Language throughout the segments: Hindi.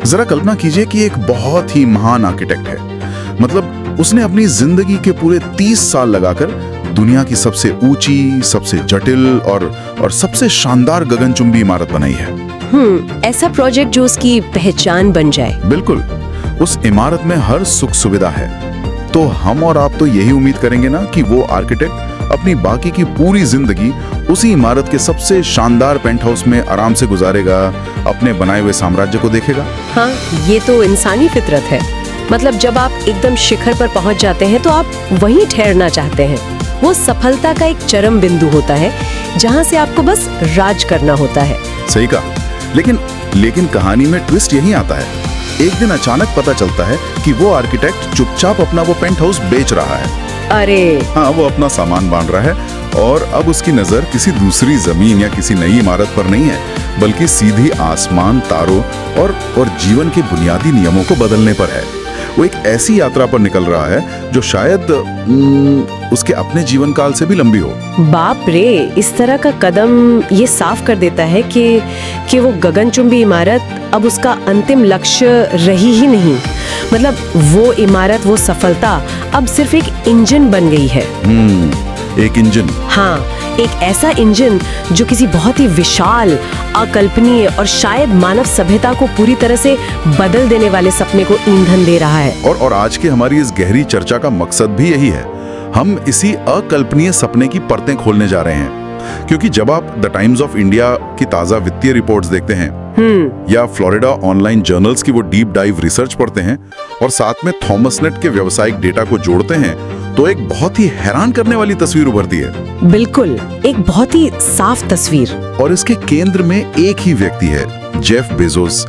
जरा कल्पना कीजिए कि एक बहुत ही महान आर्किटेक्ट है, मतलब उसने अपनी जिंदगी के पूरे 30 साल लगाकर दुनिया की सबसे ऊंची, सबसे जटिल और सबसे शानदार गगनचुंबी इमारत बनाई है। ऐसा प्रोजेक्ट जो उसकी पहचान बन जाए। बिल्कुल, उस इमारत में हर सुख सुविधा है। तो हम और आप तो यही उम्मीद करेंगे ना कि वो आर्किटेक्ट अपनी बाकी की पूरी जिंदगी उसी इमारत के सबसे शानदार पेंट हाउस में आराम से गुजारेगा, अपने बनाए हुए साम्राज्य को देखेगा। हाँ, ये तो इंसानी फितरत है। मतलब जब आप एकदम शिखर पर पहुंच जाते हैं तो आप वहीं ठहरना चाहते हैं। वो सफलता का एक चरम बिंदु होता है जहां से आपको बस राज करना होता है। सही कहा। लेकिन कहानी में ट्विस्ट यही आता है। एक दिन अचानक पता चलता है कि वो आर्किटेक्ट चुपचाप अपना वो पेंट हाउस बेच रहा है। अरे हाँ, वो अपना सामान बांट रहा है और अब उसकी नजर किसी दूसरी जमीन या किसी नई इमारत पर नहीं है, बल्कि सीधी आसमान, तारों और जीवन के बुनियादी नियमों को बदलने पर है। वो एक ऐसी यात्रा पर निकल रहा है जो शायद उसके अपने जीवन काल से भी लंबी हो। बाप रे, इस तरह का कदम ये साफ कर देता है कि वो गगनचुंबी इमारत अब उसका अंतिम लक्ष्य रही ही नहीं। मतलब वो इमारत, वो सफलता अब सिर्फ एक इंजन बन गई है। एक इंजन। हाँ, एक ऐसा इंजन जो किसी बहुत ही विशाल, अकल्पनीय और शायद मानव सभ्यता को पूरी तरह से बदल देने वाले सपने को ईंधन दे रहा है। और आज की हमारी इस गहरी चर्चा का मकसद भी यही है। हम इसी अकल्पनीय सपने की परतें खोलने जा रहे हैं, क्योंकि जब आप द टाइम्स ऑफ इंडिया की ताजा वित्तीय रिपोर्ट्स देखते हैं या फ्लोरिडा ऑनलाइन जर्नल्स की वो डीप डाइव रिसर्च पढ़ते हैं और साथ में थॉमस नेट के व्यावसायिक डेटा को जोड़ते हैं, तो एक बहुत ही हैरान करने वाली तस्वीर उभरती है। बिल्कुल, एक बहुत ही साफ तस्वीर। और इसके केंद्र में एक ही व्यक्ति है, जेफ बेजोस।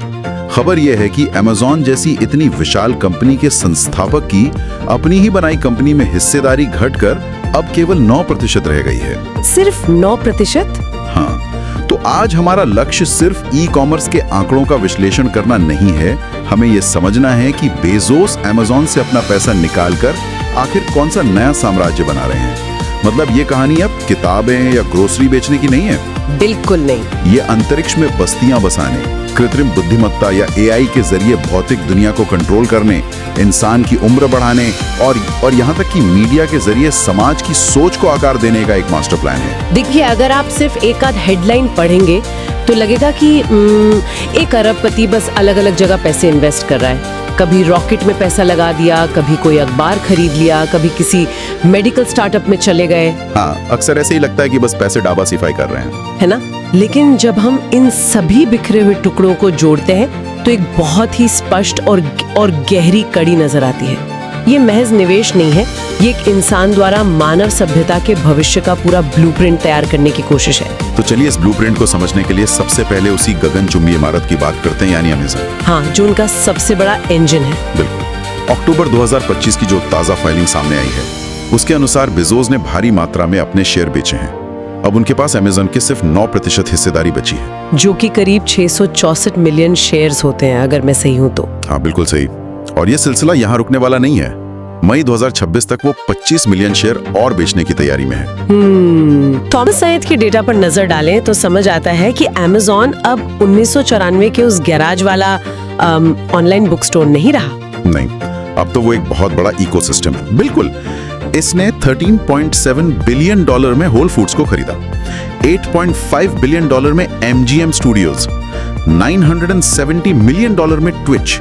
खबर यह है कि अमेज़न जैसी इतनी विशाल कंपनी के संस्थापक की अपनी ही बनाई कंपनी में हिस्सेदारी घटकर अब केवल 9% रह गई है। सिर्फ 9%? हाँ, तो आज हमारा लक्ष्य सिर्फ ई कॉमर्स के आंकड़ों का विश्लेषण करना नहीं है। हमें यह समझना है कि बेजोस अमेज़न से अपना पैसा निकालकर आखिर कौन सा नया साम्राज्य बना रहे हैं। मतलब ये कहानी अब किताबें या ग्रोसरी बेचने की नहीं है। बिल्कुल नहीं। ये अंतरिक्ष में बस्तियां बसाने, कृत्रिम बुद्धिमत्ता या एआई के जरिए भौतिक दुनिया को कंट्रोल करने, इंसान की उम्र बढ़ाने और यहाँ तक कि मीडिया के जरिए समाज की सोच को आकार देने का एक मास्टर प्लान है। देखिए, अगर आप सिर्फ एक आध हेडलाइन पढ़ेंगे तो लगेगा कि एक अरबपति बस अलग अलग जगह पैसे इन्वेस्ट कर रहा है। कभी रॉकेट में पैसा लगा दिया, कभी कोई अखबार खरीद लिया, कभी किसी मेडिकल स्टार्टअप में चले गए। हाँ, अक्सर ऐसे ही लगता है कि बस पैसे डाबा सिफाई कर रहे हैं, है ना? लेकिन जब हम इन सभी बिखरे हुए टुकड़ों को जोड़ते हैं तो एक बहुत ही स्पष्ट और गहरी कड़ी नजर आती है। ये महज निवेश नहीं है, ये एक इंसान द्वारा मानव सभ्यता के भविष्य का पूरा ब्लूप्रिंट तैयार करने की कोशिश है। तो चलिए इस ब्लूप्रिंट को समझने के लिए सबसे पहले उसी गगनचुंबी इमारत की बात करते हैं, यानी अमेज़न। हाँ, जो उनका सबसे बड़ा इंजन है। बिल्कुल। अक्टूबर 2025 की जो ताजा फाइलिंग सामने आई है, उसके अनुसार बेजोस ने भारी मात्रा में अपने शेयर बेचे हैं। अब उनके पास अमेज़न की सिर्फ 9% हिस्सेदारी बची है, जो कि करीब 664 मिलियन शेयर्स होते हैं, अगर मैं सही हूँ तो। हाँ, बिल्कुल सही। और ये सिलसिला यहाँ रुकने वाला नहीं है। मई 2026 तक वो 25 मिलियन शेयर और बेचने की तैयारी में है। थॉमस सैयद के डेटा पर नजर डालें तो समझ आता है कि अमेज़न अब 1994 के उस गैराज वाला ऑनलाइन बुक स्टोर नहीं रहा। नहीं, अब तो वो एक बहुत बड़ा इकोसिस्टम है। बिल्कुल, इसने $13.7 बिलियन में होल फूड्स को खरीदा, $8.5 बिलियन में MGM स्टूडियोज, $970 मिलियन में ट्विच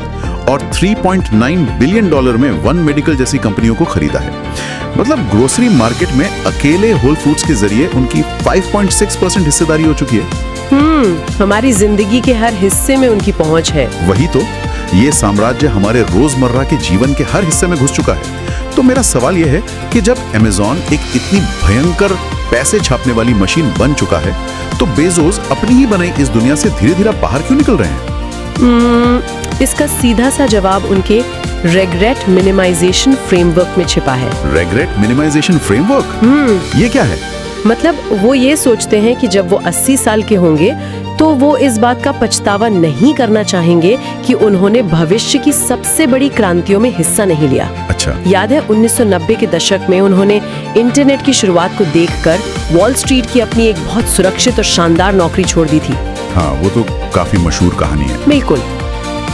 और $3.9 बिलियन में वन मेडिकल जैसी कंपनियों को खरीदा है। मतलब ग्रोसरी मार्केट में अकेले होल फूड्स के जरिए उनकी 5.6% हिस्सेदारी हो चुकी है। हमारी जिंदगी के हर हिस्से में उनकी पहुंच है। वही तो, ये साम्राज्य हमारे रोजमर्रा के जीवन के हर हिस्से में घुस चुका है। तो मेरा सवाल यह है कि जब अमेज़न एक इतनी भयंकर पैसे छापने वाली मशीन बन चुका है, तो बेजोस अपनी ही बनाई इस दुनिया से धीरे धीरे बाहर क्यों निकल रहे हैं? इसका सीधा सा जवाब उनके रेग्रेट मिनिमाइजेशन फ्रेमवर्क में छिपा है। Regret minimization framework? ये क्या है? मतलब वो ये सोचते हैं कि जब वो 80 साल के होंगे तो वो इस बात का पछतावा नहीं करना चाहेंगे कि उन्होंने भविष्य की सबसे बड़ी क्रांतियों में हिस्सा नहीं लिया। अच्छा। याद है 1990 के दशक में उन्होंने इंटरनेट की शुरुआत को देखकर वॉल स्ट्रीट की अपनी एक बहुत सुरक्षित और शानदार नौकरी छोड़ दी थी। हाँ, वो तो काफी मशहूर कहानी है। बिल्कुल।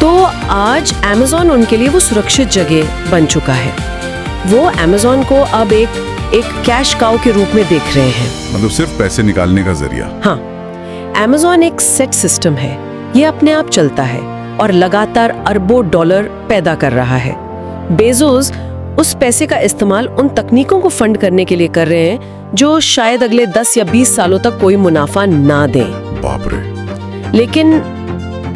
तो आज Amazon उनके लिए वो सुरक्षित जगह बन चुका है। वो Amazon को अब एक कैश काउ के रूप में देख रहे हैं। मतलब सिर्फ पैसे निकालने का जरिया। हाँ, Amazon एक सेट सिस्टम है, ये अपने आप चलता है और लगातार अरबों डॉलर पैदा कर रहा है। बेजोस उस पैसे का इस्तेमाल उन तकनीकों को फंड करने के लिए कर रहे हैं जो शायद अगले 10 या 20 सालों तक कोई मुनाफा ना दें। बाप रे।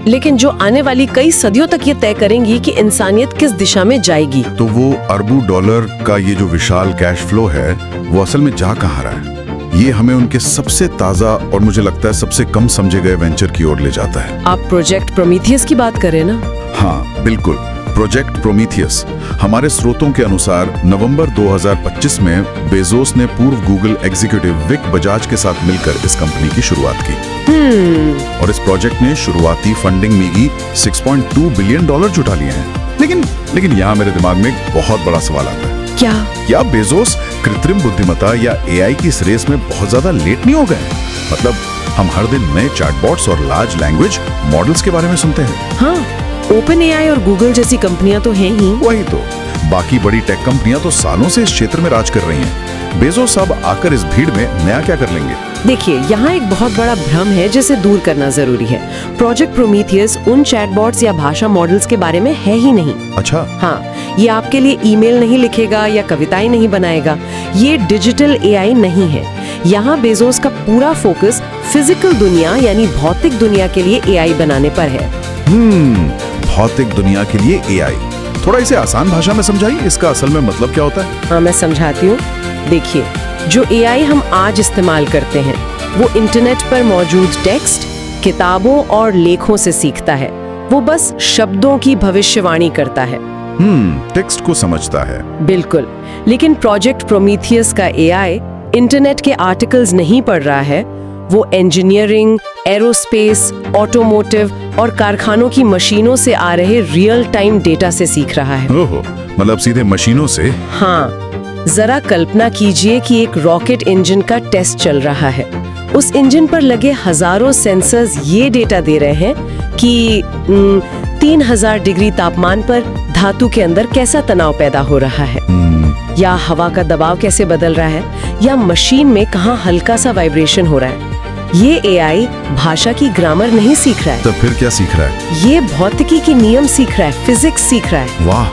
लेकिन जो आने वाली कई सदियों तक ये तय करेंगी कि इंसानियत किस दिशा में जाएगी। तो वो अरबों डॉलर का ये जो विशाल कैश फ्लो है, वो असल में जा कहाँ रहा है? ये हमें उनके सबसे ताजा और मुझे लगता है सबसे कम समझे गए वेंचर की ओर ले जाता है। आप प्रोजेक्ट प्रोमीथियस की बात कर रहे हैं ना? हाँ बिल्कुल, प्रोजेक्ट प्रोमीथियस। हमारे स्रोतों के अनुसार नवंबर 2025 में बेजोस ने पूर्व गूगल एग्जीक्यूटिव विक बजाज के साथ मिलकर इस कंपनी की शुरुआत की। और इस प्रोजेक्ट ने शुरुआती फंडिंग में 6.2 बिलियन डॉलर जुटा लिए हैं। लेकिन यहाँ मेरे दिमाग में एक बहुत बड़ा सवाल आता है। क्या बेजोस कृत्रिम बुद्धिमत्ता या एआई की इस रेस में बहुत ज्यादा लेट नहीं हो गए? मतलब हम हर दिन नए चैटबॉट्स और लार्ज लैंग्वेज मॉडल्स के बारे में सुनते हैं। हाँ, ओपन एआई और गूगल जैसी कंपनियां तो हैं ही। वही तो, बाकी बड़ी टेक कंपनियां तो सालों से इस क्षेत्र में राज कर रही हैं। बेजोस अब आकर इस भीड़ में नया क्या कर लेंगे? देखिए, यहाँ एक बहुत बड़ा भ्रम है जिसे दूर करना जरूरी है। प्रोजेक्ट प्रोमीथियस उन चैटबॉट्स या भाषा मॉडल्स के बारे में है ही नहीं। अच्छा। हाँ, ये आपके लिए ईमेल नहीं लिखेगा या कविताएं नहीं बनाएगा। ये डिजिटल एआई नहीं है। यहाँ बेजोस का पूरा फोकस फिजिकल दुनिया यानी भौतिक दुनिया के लिए एआई बनाने पर है। भौतिक दुनिया के लिए एआई। थोड़ा इसे आसान भाषा में समझाइए, इसका असल में मतलब क्या होता है? हाँ, मैं समझाती हूँ। देखिए, जो एआई हम आज इस्तेमाल करते हैं वो इंटरनेट पर मौजूद टेक्स्ट, किताबों और लेखों से सीखता है। वो बस शब्दों की भविष्यवाणी करता है। टेक्स्ट को समझता है। बिल्कुल। लेकिन प्रोजेक्ट प्रोमीथियस का एआई इंटरनेट के आर्टिकल्स नहीं पढ़ रहा है। वो इंजीनियरिंग, एरोस्पेस, ऑटोमोटिव और कारखानों की मशीनों से आ रहे रियल टाइम डेटा से सीख रहा है। ओहो, मतलब सीधे मशीनों से? हाँ, जरा कल्पना कीजिए कि एक रॉकेट इंजन का टेस्ट चल रहा है। उस इंजन पर लगे हजारों सेंसर्स ये डेटा दे रहे हैं कि 3000 डिग्री तापमान पर धातु के अंदर कैसा तनाव पैदा हो रहा है, या हवा का दबाव कैसे बदल रहा है, या मशीन में कहाँ हल्का सा वाइब्रेशन हो रहा है। ये एआई भाषा की ग्रामर नहीं सीख रहा है। तो फिर क्या सीख रहा है? ये भौतिकी के नियम सीख रहा है, फिजिक्स सीख रहा है। वाह,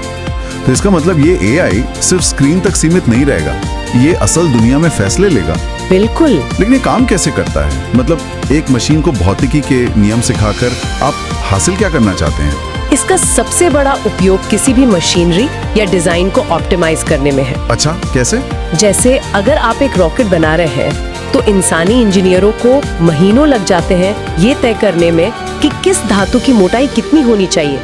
तो इसका मतलब ये एआई सिर्फ स्क्रीन तक सीमित नहीं रहेगा, ये असल दुनिया में फैसले लेगा। बिल्कुल। लेकिन ये काम कैसे करता है? मतलब एक मशीन को भौतिकी के नियम सिखाकर आप हासिल क्या करना चाहते हैं? इसका सबसे बड़ा उपयोग किसी भी मशीनरी या डिजाइन को ऑप्टिमाइज करने में है। अच्छा, कैसे? जैसे अगर आप एक रॉकेट बना रहे हैं तो इंसानी इंजीनियरों को महीनों लग जाते हैं ये तय करने में कि किस धातु की मोटाई कितनी होनी चाहिए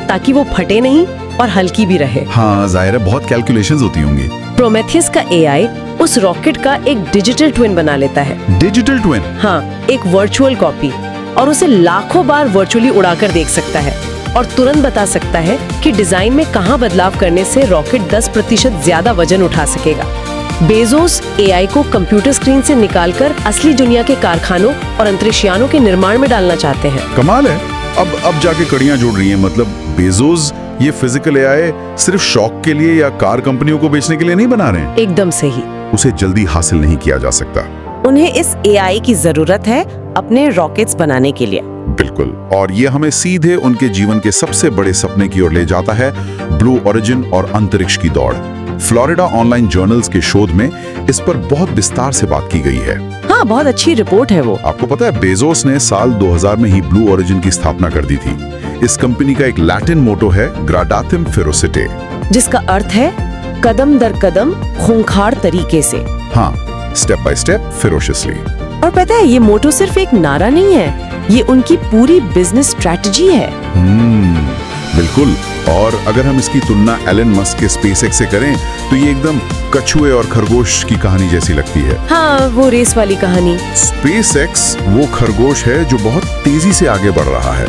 ताकि वो फटे नहीं और हल्की भी रहे। हाँ, जाहिर है बहुत कैलकुलेशंस होती होंगी। प्रोमेथियस का एआई उस रॉकेट का एक डिजिटल ट्विन बना लेता है। Digital twin? हाँ, एक वर्चुअल कॉपी, और उसे लाखों बार वर्चुअली उड़ाकर देख सकता है और तुरंत बता सकता है कि डिजाइन में कहाँ बदलाव करने से रॉकेट 10% ज्यादा वजन उठा सकेगा। बेजोस एआई को कंप्यूटर स्क्रीन से निकालकर असली दुनिया के कारखानों और अंतरिक्षयानों के निर्माण में डालना चाहते हैं। कमाल है। अब जाके कड़ियां जुड़ रही हैं। मतलब बेजोस ये फिजिकल एआई सिर्फ शौक के लिए या कार कंपनियों को बेचने के लिए नहीं बना रहे हैं। एकदम सही। उसे जल्दी हासिल नहीं किया जा सकता। उन्हें इस एआई की जरूरत है अपने रॉकेट्स बनाने के लिए। बिल्कुल, और ये हमें सीधे उनके जीवन के सबसे बड़े सपने की ओर ले जाता है, ब्लू ओरिजिन और अंतरिक्ष की दौड़। फ्लोरिडा ऑनलाइन जर्नल्स के शोध में इस पर बहुत विस्तार से बात की गई है। हाँ, बहुत अच्छी रिपोर्ट है वो। आपको पता है, बेजोस ने साल 2000 में ही ब्लू ओरिजिन की स्थापना कर दी थी। इस कंपनी का एक लैटिन मोटो है, ग्राडातिम फेरोसिटे, जिसका अर्थ है कदम दर कदम खूंखार तरीके से। हाँ, स्टेप बाय स्टेप फेरोशियसली। और पता है, ये मोटो सिर्फ एक नारा नहीं है, ये उनकी पूरी बिजनेस स्ट्रैटेजी है। बिल्कुल। और अगर हम इसकी तुलना एलन मस्क के स्पेसएक्स से करें तो ये एकदम कछुए और खरगोश की कहानी जैसी लगती है। हाँ, वो रेस वाली कहानी। स्पेसएक्स वो खरगोश है जो बहुत तेजी से आगे बढ़ रहा है।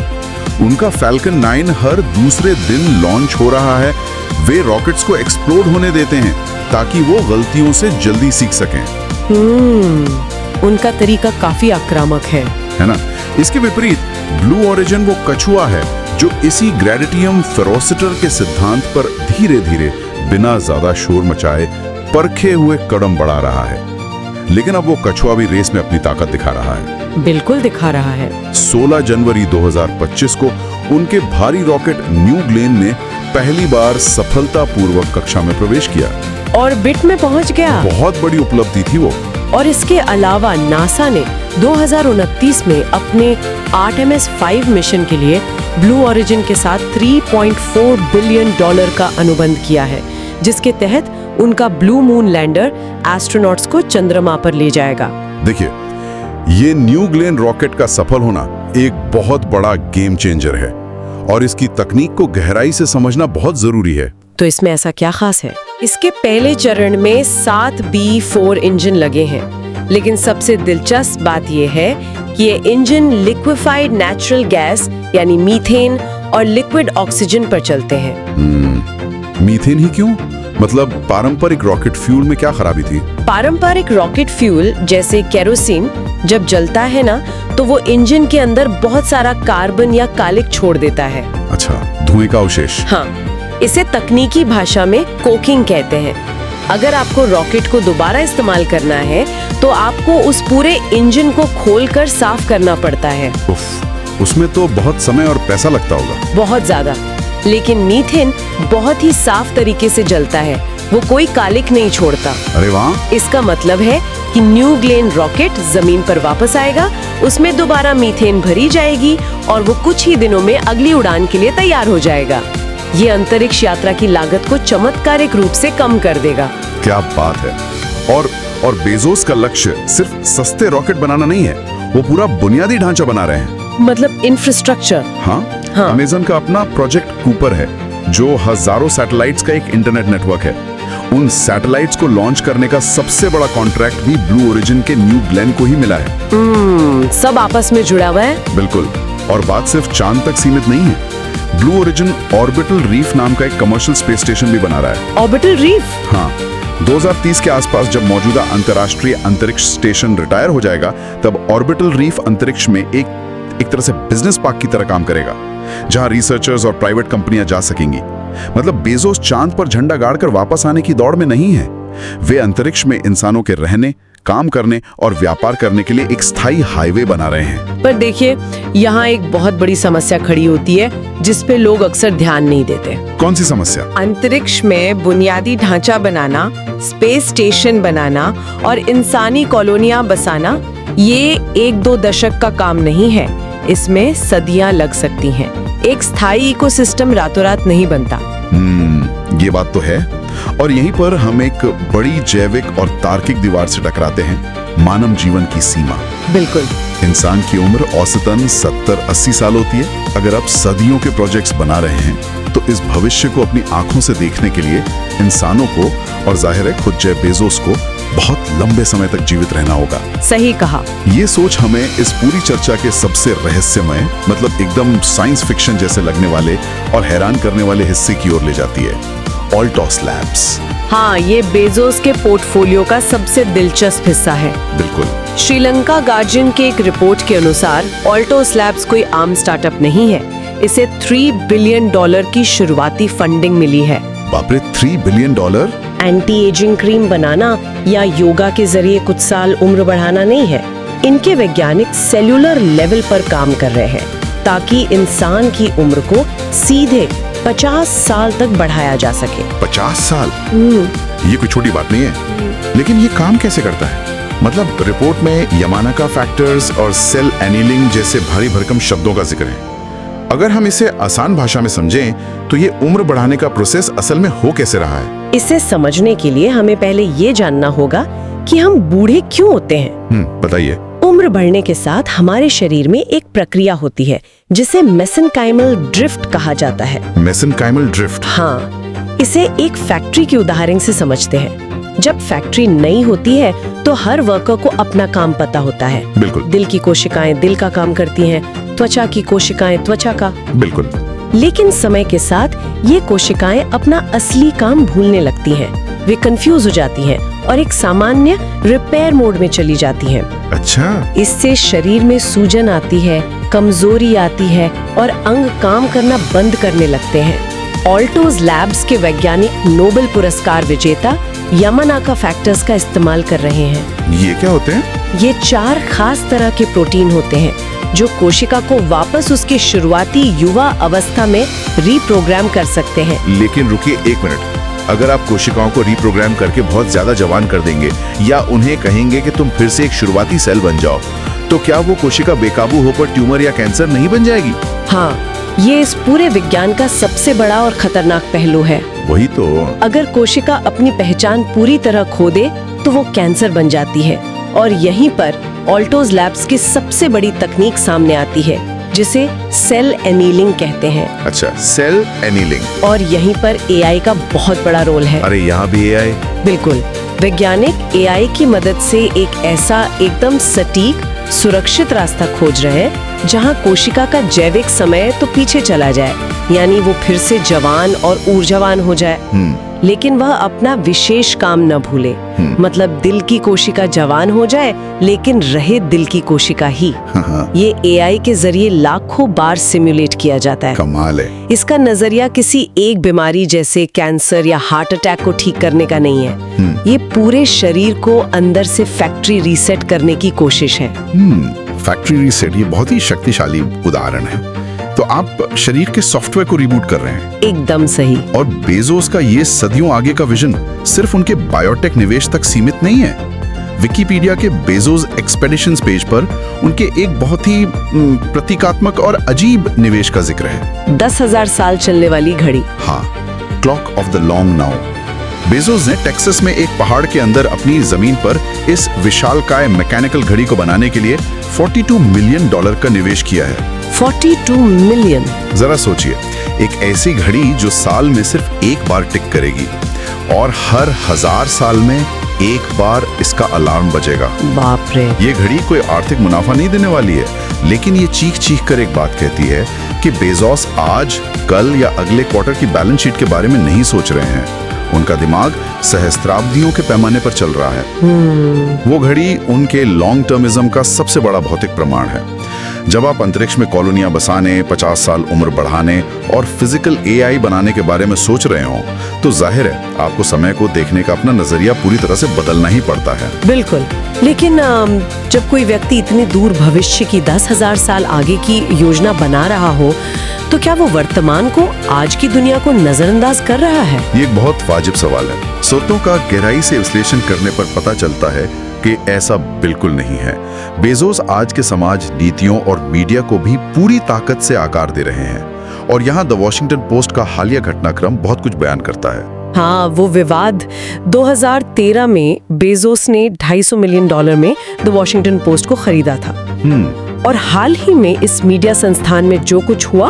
उनका फैल्कन 9 हर दूसरे दिन लॉन्च हो रहा है। वे रॉकेट्स को एक्सप्लोड होने देते हैं ताकि वो गलतियों से जल्दी सीख सकें। उनका तरीका काफी आक्रामक है ना? इसके विपरीत ब्लू ओरिजिन वो कछुआ है जो इसी ग्रेविटियम फेरोसिटर के सिद्धांत पर धीरे धीरे बिना ज्यादा शोर मचाए परखे हुए कदम बढ़ा रहा है। लेकिन अब वो कछुआ भी रेस में अपनी ताकत दिखा रहा है। बिल्कुल दिखा रहा है। 16 जनवरी 2025 को उनके भारी रॉकेट न्यू ग्लेन ने पहली बार सफलतापूर्वक कक्षा में प्रवेश किया। ऑर्बिट में पहुंच गया। बहुत बड़ी उपलब्धि थी वो। और इसके अलावा नासा ने 2029 में अपने आर्टेमिस 5 मिशन के लिए ब्लू ओरिजिन के साथ $3.4 बिलियन का अनुबंध किया है, जिसके तहत उनका ब्लू मून लैंडर एस्ट्रोनॉट्स को चंद्रमा पर ले जाएगा। देखिए, ये न्यू ग्लेन रॉकेट का सफल होना एक बहुत बड़ा गेम चेंजर है और इसकी तकनीक को गहराई से समझना बहुत जरूरी है। तो इसमें ऐसा क्या खास है? इसके पहले चरण में 7 B4 इंजन लगे हैं, लेकिन सबसे दिलचस्प बात यह है कि ये इंजन लिक्विफाइड नेचुरल गैस यानी मीथेन और लिक्विड ऑक्सीजन पर चलते हैं। मीथेन ही क्यों? मतलब पारंपरिक रॉकेट फ्यूल में क्या खराबी थी? पारंपरिक रॉकेट फ्यूल जैसे केरोसिन जब जलता है ना, तो वो इंजन के अंदर बहुत सारा कार्बन या कालिक छोड़ देता है। अच्छा, धुएं का अवशेष। हाँ, इसे तकनीकी भाषा में कोकिंग कहते हैं। अगर आपको रॉकेट को दोबारा इस्तेमाल करना है तो आपको उस पूरे इंजन को खोलकर साफ करना पड़ता है। उसमें तो बहुत समय और पैसा लगता होगा। बहुत ज्यादा। लेकिन मीथेन बहुत ही साफ तरीके से जलता है, वो कोई कालिक नहीं छोड़ता। अरे वाह! इसका मतलब है कि न्यू ग्लेन रॉकेट जमीन पर वापस आएगा, उसमें दोबारा मीथेन भरी जाएगी और वो कुछ ही दिनों में अगली उड़ान के लिए तैयार हो जाएगा। ये अंतरिक्ष यात्रा की लागत को चमत्कारिक रूप से कम कर देगा। क्या बात है। और बेजोस का लक्ष्य सिर्फ सस्ते रॉकेट बनाना नहीं है, वो पूरा बुनियादी ढांचा बना रहे हैं। मतलब इंफ्रास्ट्रक्चर। हाँ। अमेज़न का अपना प्रोजेक्ट कूपर है, जो हजारों सैटेलाइट्स का एक इंटरनेट नेटवर्क है। उन सैटेलाइट्स को लॉन्च करने का सबसे बड़ा कॉन्ट्रैक्ट भी ब्लू ओरिजिन के न्यू ग्लेन को ही मिला है। सब आपस में जुड़ा हुआ है। बिल्कुल। और बात सिर्फ चांद तक सीमित नहीं है। ब्लू ओरिजिन ऑर्बिटल रीफ नाम का एक कमर्शियल स्पेस स्टेशन भी बना रहा है। Orbital reef? हाँ। 2030 के आसपास जब मौजूदा अंतर्राष्ट्रीय अंतरिक्ष स्टेशन रिटायर हो जाएगा, तब ऑर्बिटल रीफ अंतरिक्ष में एक तरह से बिजनेस पार्क की तरह काम करेगा, जहां रिसर्चर्स और प्राइवेट कंपनियां जा सकेंगी। मतलब बेजोस चांद पर झंडा गाड़कर वापस आने की दौड़ में नहीं है, वे अंतरिक्ष में इंसानों के रहने, काम करने और व्यापार करने के लिए एक स्थायी हाईवे बना रहे हैं। पर देखिए, यहाँ एक बहुत बड़ी समस्या खड़ी होती है जिस पे लोग अक्सर ध्यान नहीं देते। कौन सी समस्या? अंतरिक्ष में बुनियादी ढांचा बनाना, स्पेस स्टेशन बनाना और इंसानी कॉलोनियां बसाना, ये 1-2 दशक का काम नहीं है। इसमें सदियां लग सकती हैं। एक स्थायी इकोसिस्टम रातों रात नहीं बनता। ये बात तो है। और यहीं पर हम एक बड़ी जैविक और तार्किक दीवार से टकराते हैं, मानव जीवन की सीमा। बिल्कुल। इंसान की उम्र औसतन 70-80 साल होती है। अगर आप सदियों के प्रोजेक्ट्स बना रहे हैं, तो इस भविष्य को अपनी आंखों से देखने के लिए इंसानों को, और जाहिर है खुद जेफ बेजोस को, बहुत लंबे समय तक जीवित रहना होगा। सही कहा। ये सोच हमें इस पूरी चर्चा के सबसे रहस्यमय, मतलब एकदम साइंस फिक्शन जैसे लगने वाले और हैरान करने वाले हिस्से की ओर ले जाती है, ऑल्टोस लैब्स। हाँ, ये बेजोस के पोर्टफोलियो का सबसे दिलचस्प हिस्सा है। बिल्कुल। श्रीलंका गार्जियन के एक रिपोर्ट के अनुसार ऑल्टोस लैब्स कोई आम स्टार्टअप नहीं है। इसे $3 बिलियन की शुरुआती फंडिंग मिली है। बाप रे, $3 बिलियन? एंटी एजिंग क्रीम बनाना या योगा के जरिए कुछ साल उम्र बढ़ाना नहीं है। इनके वैज्ञानिक सेल्यूलर लेवल पर काम कर रहे हैं, ताकि इंसान की उम्र को सीधे 50 साल तक बढ़ाया जा सके। 50 साल? ये कोई छोटी बात नहीं है। लेकिन ये काम कैसे करता है? मतलब रिपोर्ट में यमानाका फैक्टर्स और सेल एनीलिंग जैसे भारी भरकम शब्दों का जिक्र है। अगर हम इसे आसान भाषा में समझें, तो ये उम्र बढ़ाने का प्रोसेस असल में हो कैसे रहा है? इसे समझने के लिए हमें पहले ये जानना होगा कि हम बूढ़े क्यों होते हैं। बताइए। उम्र बढ़ने के साथ हमारे शरीर में एक प्रक्रिया होती है जिसे मेसेनकाइमल ड्रिफ्ट कहा जाता है। Mesenchymal drift? हाँ, इसे एक फैक्ट्री के उदाहरण से समझते हैं। जब फैक्ट्री नई होती है तो हर वर्कर को अपना काम पता होता है। बिल्कुल। दिल की कोशिकाएं दिल का काम करती हैं, त्वचा की कोशिकाएं त्वचा का। बिल्कुल। लेकिन समय के साथ ये कोशिकाएं अपना असली काम भूलने लगती हैं। वे कंफ्यूज हो जाती हैं और एक सामान्य रिपेयर मोड में चली जाती हैं। अच्छा, इससे शरीर में सूजन आती है, कमजोरी आती है और अंग काम करना बंद करने लगते हैं। ऑल्टोज लैब्स के वैज्ञानिक नोबेल पुरस्कार विजेता यामानाका फैक्टर्स का इस्तेमाल कर रहे हैं। ये क्या होते हैं? ये 4 खास तरह के प्रोटीन होते हैं जो कोशिका को वापस उसके शुरुआती युवा अवस्था में रीप्रोग्राम कर सकते हैं। लेकिन रुकिए एक मिनट, अगर आप कोशिकाओं को रीप्रोग्राम करके बहुत ज्यादा जवान कर देंगे या उन्हें कहेंगे कि तुम फिर से एक शुरुआती सेल बन जाओ, तो क्या वो कोशिका बेकाबू होकर ट्यूमर या कैंसर नहीं बन जाएगी? हाँ, ये इस पूरे विज्ञान का सबसे बड़ा और खतरनाक पहलू है। वही तो। अगर कोशिका अपनी पहचान पूरी तरह खो दे तो वो कैंसर बन जाती है और यहीं पर ऑल्टोज लैब्स की सबसे बड़ी तकनीक सामने आती है जिसे सेल एनीलिंग कहते हैं। अच्छा, सेल एनीलिंग। और यहीं पर एआई का बहुत बड़ा रोल है। अरे यहाँ भी एआई? बिल्कुल, वैज्ञानिक एआई की मदद से एक ऐसा एकदम सटीक सुरक्षित रास्ता खोज रहे हैं जहां कोशिका का जैविक समय तो पीछे चला जाए, यानी वो फिर से जवान और ऊर्जावान हो जाए, लेकिन वह अपना विशेष काम न भूले। मतलब दिल की कोशिका जवान हो जाए लेकिन रहे दिल की कोशिका ही। ये एआई के जरिए लाखों बार सिमुलेट किया जाता है। कमाल है। इसका नजरिया किसी एक बीमारी जैसे कैंसर या हार्ट अटैक को ठीक करने का नहीं है। ये पूरे शरीर को अंदर से फैक्ट्री रीसेट करने की कोशिश है। फैक्ट्री रीसेट, ये बहुत ही शक्तिशाली उदाहरण है। तो आप शरीर के सॉफ्टवेयर को रिबूट कर रहे हैं। एकदम सही। और बेजोस का ये सदियों आगे का विजन सिर्फ उनके बायोटेक निवेश तक सीमित नहीं है। विकिपीडिया के बेजोस एक्सपेडिशंस पेज पर उनके एक बहुत ही प्रतीकात्मक और अजीब निवेश का जिक्र है। 10,000 साल चलने वाली घड़ी। हाँ, clock of the long now. Bezos ने टेक्सास में एक पहाड़ के अंदर अपनी जमीन पर इस विशालकाय मैकेनिकल घड़ी को बनाने के लिए $42 मिलियन का निवेश किया है। 42 मिलियन। जरा सोचिए, एक ऐसी घड़ी जो साल में सिर्फ एक बार टिक करेगी और हर 1000 साल में एक बार इसका अलार्म बजेगा। बाप रे। ये घड़ी कोई आर्थिक मुनाफा नहीं देने वाली है, लेकिन ये चीख चीख कर एक बात कहती है कि बेजोस आज, कल या अगले क्वार्टर की बैलेंस शीट के बारे में नहीं सोच रहे हैं। उनका दिमाग सहस्त्राब्दियों के पैमाने पर चल रहा है। वो घड़ी उनके लॉन्ग टर्मिज्म का सबसे बड़ा भौतिक प्रमाण है। जब आप अंतरिक्ष में कॉलोनियां बसाने, 50 साल उम्र बढ़ाने और फिजिकल एआई बनाने के बारे में सोच रहे हो, तो जाहिर है आपको समय को देखने का अपना नजरिया पूरी तरह से बदलना ही पड़ता है। बिल्कुल, लेकिन जब कोई व्यक्ति इतनी दूर भविष्य की 10,000 साल आगे की योजना बना रहा हो, तो क्या वो वर्तमान को, आज की दुनिया को नजरअंदाज कर रहा है? ये एक बहुत वाजिब सवाल है। स्रोतों का गहराई से विश्लेषण करने पर पता चलता है कि ऐसा बिल्कुल नहीं है। बेजोस आज के समाज, नीतियों और मीडिया को भी पूरी ताकत से आकार दे रहे हैं। और यहाँ द वॉशिंगटन पोस्ट का हालिया घटनाक्रम बहुत कुछ बयान करता है। हाँ, वो विवाद 2013 में बेजोस ने $250 मिलियन में द वॉशिंगटन पोस्ट को खरीदा था। और हाल ही में इस मीडिया संस्थान में जो कुछ हुआ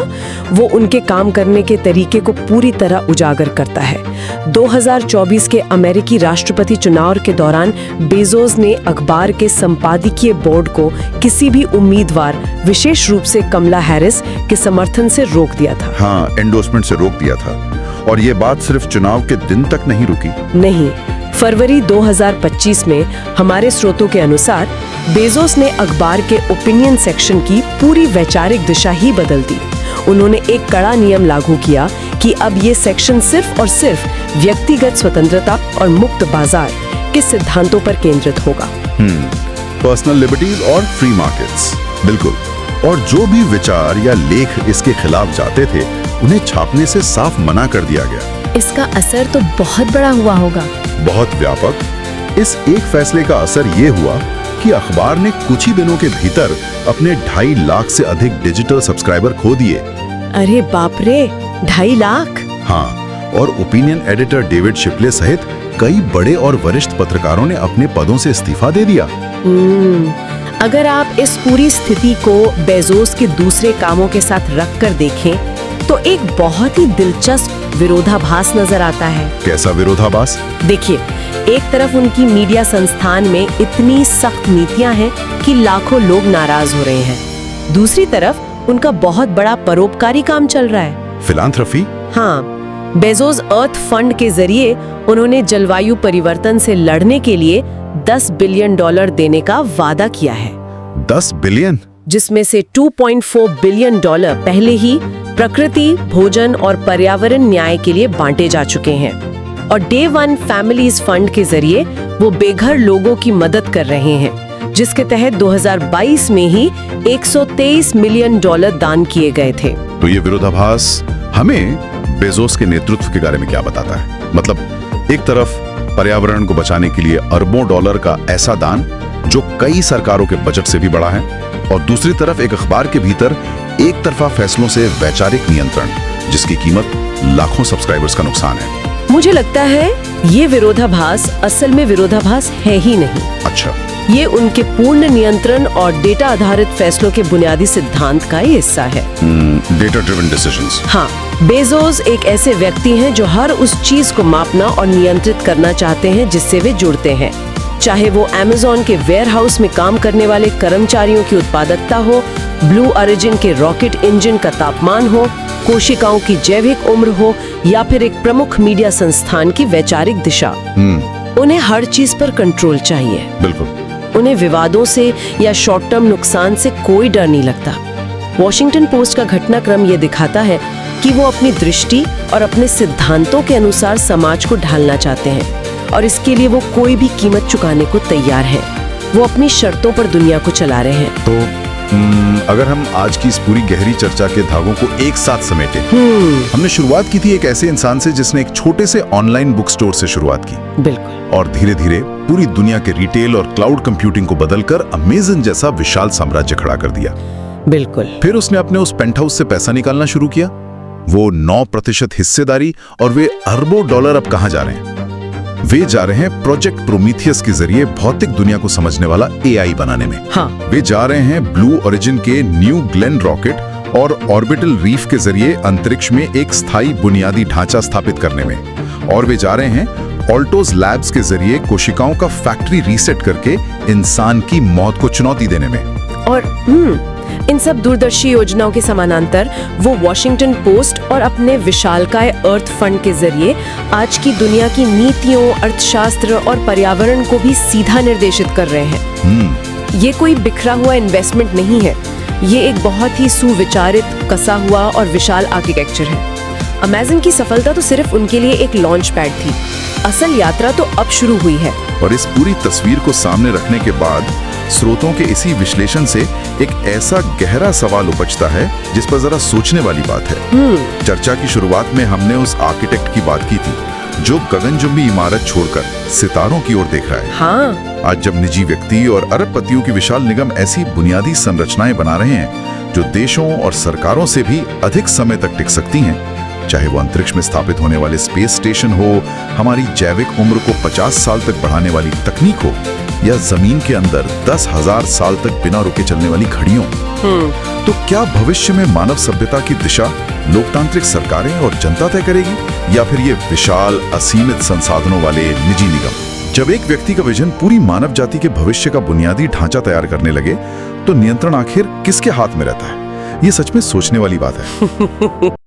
वो उनके काम करने के तरीके को पूरी तरह उजागर करता है। 2024 के अमेरिकी राष्ट्रपति चुनाव के दौरान बेजोस ने अखबार के संपादकीय बोर्ड को किसी भी उम्मीदवार, विशेष रूप से कमला हैरिस के समर्थन से रोक दिया था। हाँ, एंडोर्समेंट से रोक दिया था। और ये बात सिर्फ चुनाव के दिन तक नहीं रुकी। नहीं, फरवरी 2025 में हमारे स्रोतों के अनुसार बेजोस ने अखबार के ओपिनियन सेक्शन की पूरी वैचारिक दिशा ही बदल दी। उन्होंने एक कड़ा नियम लागू किया कि अब ये सेक्शन सिर्फ और सिर्फ व्यक्तिगत स्वतंत्रता और मुक्त बाजार के सिद्धांतों पर केंद्रित होगा। पर्सनल लिबर्टीज और फ्री मार्केट्स, बिल्कुल। और जो भी विचार या लेख इसके खिलाफ जाते थे, उन्हें छापने से साफ मना कर दिया गया। इसका असर तो बहुत बड़ा हुआ होगा। बहुत व्यापक। इस एक फैसले का असर ये हुआ कि अखबार ने कुछ ही दिनों के भीतर अपने 2.5 लाख से अधिक डिजिटल सब्सक्राइबर खो दिए। अरे बाप रे, 2.5 लाख? हाँ, और ओपिनियन एडिटर डेविड शिपले सहित कई बड़े और वरिष्ठ पत्रकारों ने अपने पदों से इस्तीफा दे दिया। अगर आप इस पूरी स्थिति को बेजोस के दूसरे कामों के साथ रख कर देखें तो एक बहुत ही दिलचस्प विरोधाभास नजर आता है। कैसा विरोधाभास? देखिए, एक तरफ उनकी मीडिया संस्थान में इतनी सख्त नीतियां हैं कि लाखों लोग नाराज हो रहे हैं। दूसरी तरफ उनका बहुत बड़ा परोपकारी काम चल रहा है। फिलांथ्रफी? हाँ, बेजोस अर्थ फंड के जरिए उन्होंने जलवायु परिवर्तन से लड़ने के लिए $10 बिलियन देने का वादा किया है, 10 बिलियन? जिसमें से $2.4 बिलियन पहले ही प्रकृति, भोजन और पर्यावरण न्याय के लिए बांटे जा चुके हैं। और डे वन फैमिलीज फंड के जरिए वो बेघर लोगों की मदद कर रहे हैं, जिसके तहत 2022 में ही $123 मिलियन दान किए गए थे। तो ये विरोधाभास हमें बेजोस के नेतृत्व के बारे में क्या बताता है? मतलब एक तरफ पर्यावरण को बचाने के लिए अरबों डॉलर का ऐसा दान जो कई सरकारों के बजट से भी बड़ा है, और दूसरी तरफ एक अखबार के भीतर एक तरफा फैसलों से वैचारिक नियंत्रण जिसकी कीमत लाखों सब्सक्राइबर्स का नुकसान है। मुझे लगता है ये विरोधाभास असल में विरोधाभास है ही नहीं। अच्छा, ये उनके पूर्ण नियंत्रण और डेटा आधारित फैसलों के बुनियादी सिद्धांत का ही हिस्सा है। Data driven decisions. हाँ, बेजोस एक ऐसे व्यक्ति हैं जो हर उस चीज को मापना और नियंत्रित करना चाहते हैं जिससे वे जुड़ते हैं, चाहे वो अमेज़न के वेयरहाउस में काम करने वाले कर्मचारियों की उत्पादकता हो, ब्लू ओरिजिन के रॉकेट इंजन का तापमान हो, कोशिकाओं की जैविक उम्र हो, या फिर एक प्रमुख मीडिया संस्थान की वैचारिक दिशा। उन्हें हर चीज पर कंट्रोल चाहिए। बिल्कुल। उन्हें विवादों से या शॉर्ट टर्म नुकसान से कोई डर नहीं लगता। वॉशिंगटन पोस्ट का घटनाक्रम ये दिखाता है कि वो अपनी दृष्टि और अपने सिद्धांतों के अनुसार समाज को ढालना चाहते हैं, और इसके लिए वो कोई भी कीमत चुकाने को तैयार हैं। वो अपनी शर्तों पर दुनिया को चला रहे हैं। तो अगर हम आज की इस पूरी गहरी चर्चा के धागों को एक साथ समेटे, हमने शुरुआत की थी एक ऐसे इंसान से जिसने एक छोटे से ऑनलाइन बुक स्टोर से शुरुआत की। बिल्कुल। और धीरे धीरे पूरी दुनिया के रिटेल और क्लाउड कंप्यूटिंग को बदलकर अमेज़न जैसा विशाल साम्राज्य खड़ा कर दिया। बिल्कुल। फिर उसने अपने उस पेंटहाउस से पैसा निकालना शुरू किया, वो 9% हिस्सेदारी, और वे अरबों डॉलर अब कहां जा रहे हैं? वे जा रहे हैं प्रोजेक्ट प्रोमीथियस के जरिए भौतिक दुनिया को समझने वाला AI बनाने में। हाँ। वे जा रहे हैं ब्लू ओरिजिन के न्यू ग्लेन रॉकेट और ऑर्बिटल रीफ के जरिए अंतरिक्ष में एक स्थायी बुनियादी ढांचा स्थापित करने में। और वे जा रहे हैं ऑल्टोज लैब्स के जरिए कोशिकाओं का फैक्ट्री रीसेट करके इंसान की मौत को चुनौती देने में। और इन सब दूरदर्शी योजनाओं के समानांतर वो वॉशिंगटन पोस्ट और अपने विशालकाय अर्थ फंड के जरिए आज की दुनिया की नीतियों, अर्थशास्त्र और पर्यावरण को भी सीधा निर्देशित कर रहे हैं। ये कोई बिखरा हुआ इन्वेस्टमेंट नहीं है, ये एक बहुत ही सुविचारित, कसा हुआ और विशाल आर्किटेक्चर है। अमेज़न की सफलता तो सिर्फ उनके लिए एक लॉन्च पैड थी, असल यात्रा तो अब शुरू हुई है। और इस पूरी तस्वीर को सामने रखने के बाद स्रोतों के इसी विश्लेषण से एक ऐसा गहरा सवाल उपजता है जिस पर जरा सोचने वाली बात है। चर्चा की शुरुआत में हमने उस आर्किटेक्ट की बात की थी जो गगनचुंबी इमारत छोड़कर सितारों की ओर देख रहा है। हाँ। आज जब निजी व्यक्ति और अरबपतियों की विशाल निगम ऐसी बुनियादी संरचनाएं बना रहे हैं जो देशों और सरकारों से भी अधिक समय तक टिक सकती हैं, चाहे वो अंतरिक्ष में स्थापित होने वाले स्पेस स्टेशन हो, हमारी जैविक उम्र को 50 साल तक बढ़ाने वाली तकनीक हो, या जमीन के अंदर 10,000 साल तक बिना रुके चलने वाली घड़ियों, तो क्या भविष्य में मानव सभ्यता की दिशा लोकतांत्रिक सरकारें और जनता तय करेगी, या फिर ये विशाल असीमित संसाधनों वाले निजी निगम? जब एक व्यक्ति का विजन पूरी मानव जाति के भविष्य का बुनियादी ढांचा तैयार करने लगे, तो नियंत्रण आखिर किसके हाथ में रहता है? ये सच में सोचने वाली बात है।